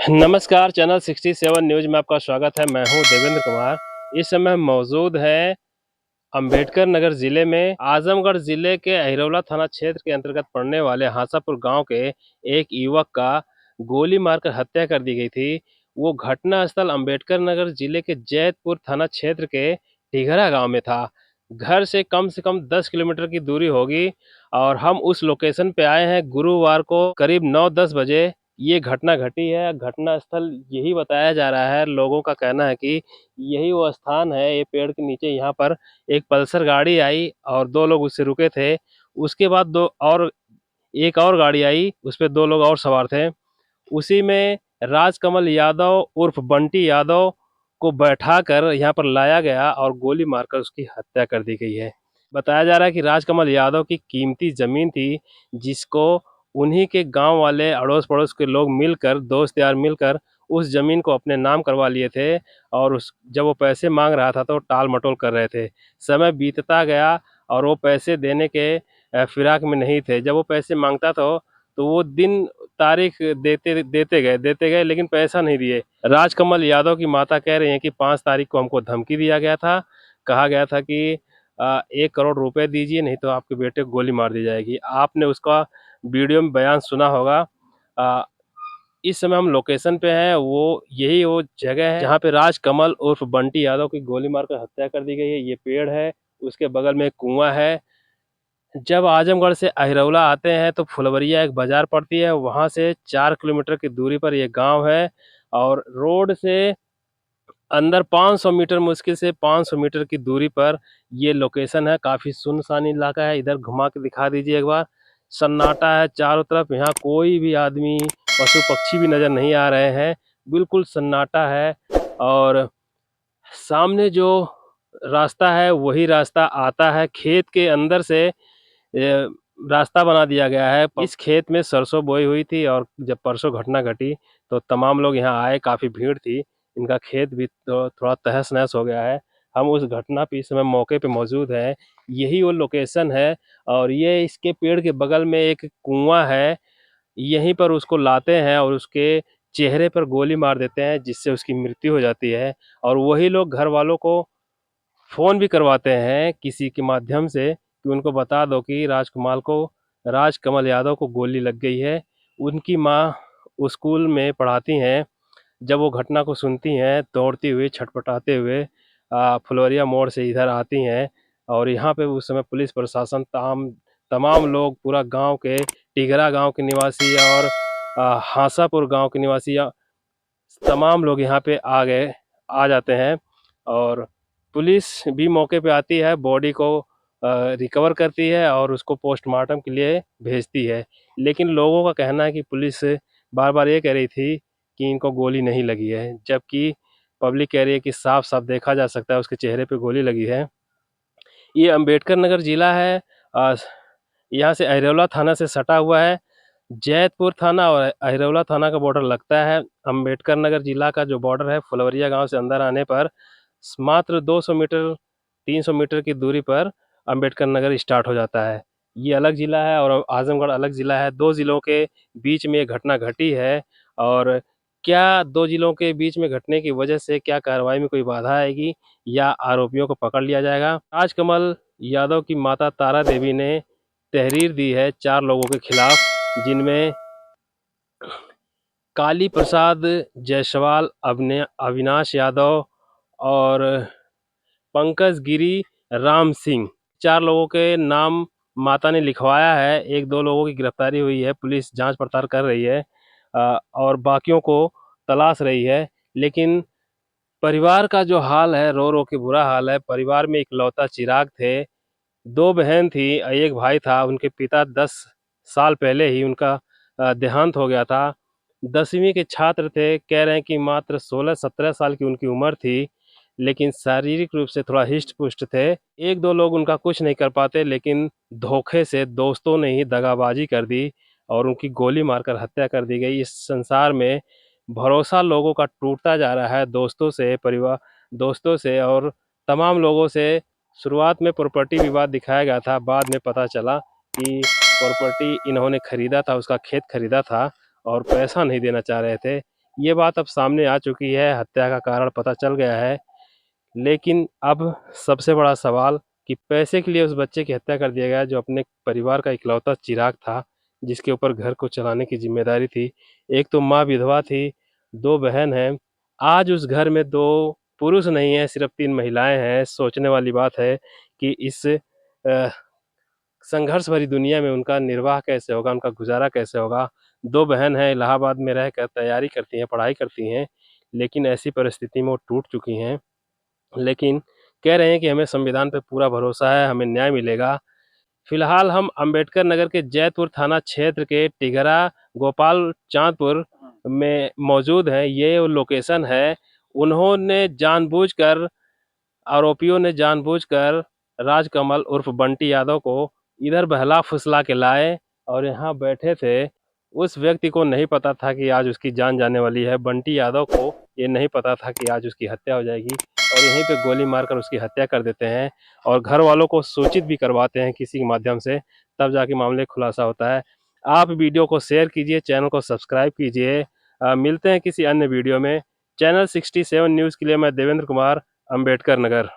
नमस्कार, channel 67 news में आपका स्वागत है। मैं हूं देवेंद्र कुमार। इस समय मौजूद है अंबेडकर नगर ज़िले में। आजमगढ़ ज़िले के अहिरौला थाना क्षेत्र के अंतर्गत पड़ने वाले हांसापुर गांव के एक युवक का गोली मारकर हत्या कर दी गई थी। वो घटना स्थल अंबेडकर नगर ज़िले के जैतपुर थाना क्षेत्र के टिघरा गांव में था। घर से कम 10 किलोमीटर की दूरी होगी और हम उस लोकेशन पे आए हैं। गुरुवार को करीब 9-10 बजे ये घटना घटी है। घटना स्थल यही बताया जा रहा है। लोगों का कहना है कि यही वो स्थान है। ये पेड़ के नीचे यहाँ पर एक पल्सर गाड़ी आई और 2 लोग उससे रुके थे। उसके बाद 2 और एक और गाड़ी आई, उसपे 2 लोग और सवार थे। उसी में राजकमल यादव उर्फ बंटी यादव को बैठाकर यहाँ पर लाया गया और गोली मारकर उसकी हत्या कर दी गई है। बताया जा रहा है कि राजकमल यादव की कीमती ज़मीन थी, जिसको उन्हीं के गांव वाले अड़ोस-पड़ोस के लोग मिलकर, दोस्त यार मिलकर उस ज़मीन को अपने नाम करवा लिए थे और उस जब वो पैसे मांग रहा था तो टाल-मटोल कर रहे थे। समय बीतता गया और वो पैसे देने के फिराक में नहीं थे। जब वो पैसे मांगता तो वो दिन तारीख देते गए लेकिन पैसा नहीं दिए। राजकमल यादव की माता कह रही हैं कि 5 तारीख को हमको धमकी दिया गया था। कहा गया था कि 1 करोड़ रुपए दीजिए नहीं तो आपके बेटे को गोली मार दी जाएगी। आपने उसका वीडियो में बयान सुना होगा। अ, इस समय हम लोकेशन पे हैं। यही वो जगह है जहाँ पे राजकमल उर्फ बंटी यादव की गोली मारकर हत्या कर दी गई है। ये पेड़ है, उसके बगल में एक कुआँ है। जब आजमगढ़ से अहिरौला आते हैं तो फुलवरिया एक बाजार पड़ती है, वहाँ से 4 किलोमीटर की दूरी पर ये गांव है और रोड से अंदर 500 मीटर, मुश्किल से 500 मीटर की दूरी पर ये लोकेशन है। काफ़ी सुनसान इलाका है। इधर घुमा के दिखा दीजिए एक बार। सन्नाटा है चारों तरफ, यहाँ कोई भी आदमी, पशु पक्षी भी नज़र नहीं आ रहे हैं। बिल्कुल सन्नाटा है और सामने जो रास्ता है वही रास्ता आता है खेत के अंदर से। रास्ता बना दिया गया है। इस खेत में सरसों बोई हुई थी और जब परसों घटना घटी तो तमाम लोग यहाँ आए, काफ़ी भीड़ थी। इनका खेत भी तो थोड़ा तहस-नहस हो गया है। हम उस घटना पे इस समय मौके पे मौजूद हैं। यही वो लोकेशन है और ये इसके पेड़ के बगल में एक कुआँ है। यहीं पर उसको लाते हैं और उसके चेहरे पर गोली मार देते हैं, जिससे उसकी मृत्यु हो जाती है और वही लोग घर वालों को फ़ोन भी करवाते हैं किसी के माध्यम से कि उनको बता दो कि राजकमल यादव को गोली लग गई है। उनकी माँ स्कूल में पढ़ाती हैं। जब वो घटना को सुनती हैं, दौड़ती हुई, छटपटाते हुए फुलवरिया मोड़ से इधर आती हैं और यहाँ पे उस समय पुलिस प्रशासन तमाम लोग, पूरा गाँव के, टिगरा गाँव के निवासी और हांसापुर गाँव के निवासी, तमाम लोग यहाँ पे आ जाते हैं और पुलिस भी मौके पे आती है, बॉडी को रिकवर करती है और उसको पोस्टमार्टम के लिए भेजती है। लेकिन लोगों का कहना है कि पुलिस बार-बार ये कह रही थी कि इनको गोली नहीं लगी है, जबकि पब्लिक कह रही है कि साफ-साफ देखा जा सकता है उसके चेहरे पे गोली लगी है। ये अम्बेडकर नगर ज़िला है। अ, यहाँ से अहिरौला थाना से सटा हुआ है। जैतपुर थाना और अहिरौला थाना का बॉर्डर लगता है। अम्बेडकर नगर जिला का जो बॉर्डर है, फुलवरिया गांव से अंदर आने पर मात्र 200 मीटर, 300 मीटर की दूरी पर अम्बेडकर नगर स्टार्ट हो जाता है। ये अलग ज़िला है और आजमगढ़ अलग ज़िला है। 2 ज़िलों के बीच में ये घटना घटी है और क्या 2 ज़िलों के बीच में घटने की वजह से क्या कार्रवाई में कोई बाधा आएगी या आरोपियों को पकड़ लिया जाएगा? राजकमल यादव की माता तारा देवी ने तहरीर दी है 4 लोगों के खिलाफ, जिनमें काली प्रसाद जायसवाल, अविनाश यादव और पंकज गिरी राम सिंह, 4 लोगों के नाम माता ने लिखवाया है। 1-2 लोगों की गिरफ्तारी हुई है, पुलिस जांच पड़ताल कर रही है और बाकियों को तलाश रही है। लेकिन परिवार का जो हाल है, रो-रो के बुरा हाल है। परिवार में इकलौता चिराग थे, 2 बहन थी, 1 भाई था। उनके पिता 10 साल पहले ही उनका देहांत हो गया था। 10वीं के छात्र थे। कह रहे हैं कि मात्र 16-17 साल की उनकी उम्र थी, लेकिन शारीरिक रूप से थोड़ा हिष्ट-पुष्ट थे। 1-2 लोग उनका कुछ नहीं कर पाते, लेकिन धोखे से दोस्तों ने ही दगाबाजी कर दी और उनकी गोली मारकर हत्या कर दी गई। इस संसार में भरोसा लोगों का टूटता जा रहा है, दोस्तों से और तमाम लोगों से। शुरुआत में प्रॉपर्टी विवाद दिखाया गया था, बाद में पता चला कि प्रॉपर्टी इन्होंने खरीदा था, उसका खेत खरीदा था और पैसा नहीं देना चाह रहे थे। ये बात अब सामने आ चुकी है, हत्या का कारण पता चल गया है। लेकिन अब सबसे बड़ा सवाल कि पैसे के लिए उस बच्चे की हत्या कर दिया गया जो अपने परिवार का इकलौता चिराग था, जिसके ऊपर घर को चलाने की जिम्मेदारी थी। एक तो माँ विधवा थी, 2 बहन हैं। आज उस घर में 2 पुरुष नहीं हैं, सिर्फ 3 महिलाएं हैं। सोचने वाली बात है कि इस संघर्ष भरी दुनिया में उनका निर्वाह कैसे होगा, उनका गुजारा कैसे होगा। 2 बहन हैं, इलाहाबाद में रहकर तैयारी करती हैं, पढ़ाई करती हैं, लेकिन ऐसी परिस्थिति में वो टूट चुकी हैं। लेकिन कह रहे हैं कि हमें संविधान पे पूरा भरोसा है, हमें न्याय मिलेगा। फिलहाल हम अंबेडकर नगर के जैतपुर थाना क्षेत्र के टिगरा गोपाल चांदपुर में मौजूद हैं। ये वो लोकेशन है। उन्होंने जानबूझकर आरोपियों ने जानबूझकर राजकमल उर्फ बंटी यादव को इधर बहला फुसला के लाए और यहाँ बैठे थे। उस व्यक्ति को नहीं पता था कि आज उसकी जान जाने वाली है। बंटी यादव को ये नहीं पता था कि आज उसकी हत्या हो जाएगी और यहीं पे गोली मारकर उसकी हत्या कर देते हैं और घर वालों को सूचित भी करवाते हैं किसी के माध्यम से, तब जाके मामले खुलासा होता है। आप वीडियो को शेयर कीजिए, चैनल को सब्सक्राइब कीजिए। मिलते हैं किसी अन्य वीडियो में। चैनल 67 न्यूज़ के लिए मैं देवेंद्र कुमार, अंबेडकर नगर।